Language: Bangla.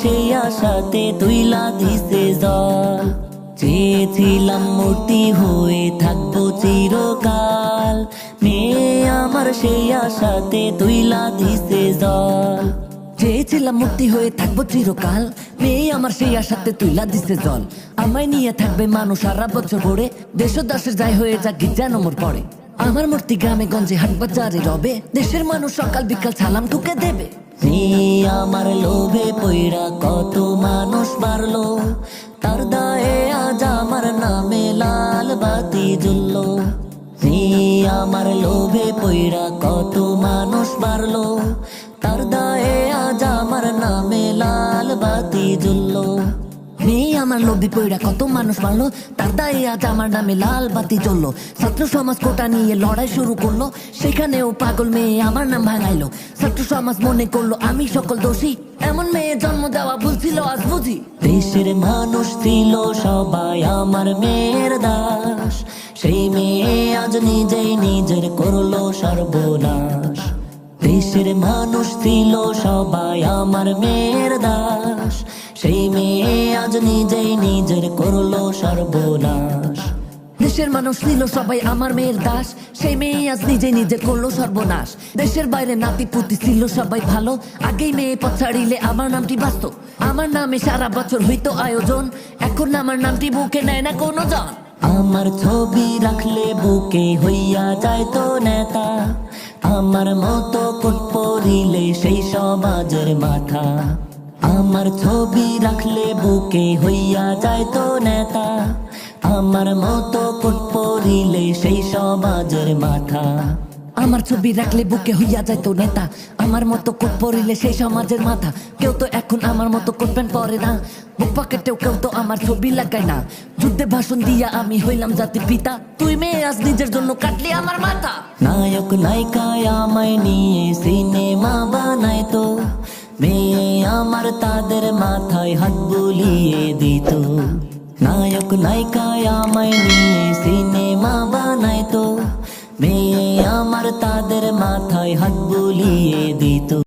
সেই আশাতে তুইলা দিছে জল। চেয়েছিলাম মূর্তি হয়ে থাকবো চিরকাল, মেয়ে আমার সেই আশাতে তুইলা দিছে জল। চেয়েছিলাম মুক্তি হয়ে থাকবো চিরকাল, মেয়ে আমার সেই আশাতে তুইলা দিছে জল। আমায় নিয়ে থাকবে মানুষ সারা বছর ভরে, দেশ ও দেশের যাই হয়ে যাক যেন মোর পড়ে। আমার মূর্তি গ্রামে গঞ্জে হাট বাজারে রবে, দেশের মানুষ সকাল বিকাল সালাম তোকে দেবে। মেয়ে আমার লোভে পইড়া কত মানুষ মারলো, তার দায়ে আজ আমার নামে লাল বাতি জ্বললো। মেয়ে আমার লোভে পইড়া কত মানুষ মারলো, তার দায়ে আজ আমার নামে লাল বাতি জ্বললো। মেয়ে আমার লোভে পইড়া কত মানুষ মারলো, তার দায়ে আজ আমার নামে লাল বাতি জ্বললো। ছাত্র সমাজ কোটা নিয়ে লড়াই শুরু করলো, সেখানেও পাগল মেয়ে আমার নাম ভাঙাইলো। ছাত্র সমাজ মনে করলো আমি সকল দোষী, এমন মেয়ে জন্ম দেওয়া ভুল ছিল আজ বুঝি। দেশের মানুষ ছিল সবাই আমার মেয়ের দাস, সেই মেয়ে আজ নিজেই নিজের করলো সর্বনাশ। দেশের মানুষ ছিল সবাই আমার মেয়ের দাস, সেই মেয়ে আজ নিজেই নিজের করলো সর্বনাশ। দেশের মানুষ ছিল সবাই আমার মেয়ের দাস, সেই মেয়ে আজ নিজে নিজে করলো সর্বনাশ। দেশের বাইরে নাতি পুতি ছিল সবাই ভালো, আগেই মেয়ে পথ ছাড়িলে আমার নামটি বাঁচত। আমার নামে সারা বছর হইতো আয়োজন, এখন আমার নামটি বুকে নেয় না কোনো জন। আমার ছবি রাখলে বুকে হইয়া যায় তো নেতা, আমার মতো কোট পরিলে সেই সমাজের মাথা। আমার ছবি রাখলে বুকে হইয়া যায় তো নেতা, আমার মতো কোট পরিলে সেই সমাজের মাথা। আমার ছবি রাখলে বুকে হইয়া যায় তো নেতা, আমার মতো কোট পরিলে সেই সমাজের মাথা। কেউ তো এখন আমার মতো কোট প্যান্ট পরে না, বুক পকেটেও কেউ তো আমার ছবি লাগায় না। যুদ্ধে ভাষণ দিয়া আমি হইলাম জাতির পিতা, তুই মেয়ে আজ নিজের জন্য কাটলি আমার মাথা। নায়ক নায়িকায় আমায় নিয়ে সিনেমা বানায় তো, মেয়ে আমার তাদের মাথায় হাত বুলিয়ে দিত। নায়ক নায়িকায় আমায় নিয়ে সিনেমা বানায় তো, মেয়ে আমার তাদের মাথায় হাত বুলিয়ে দিত।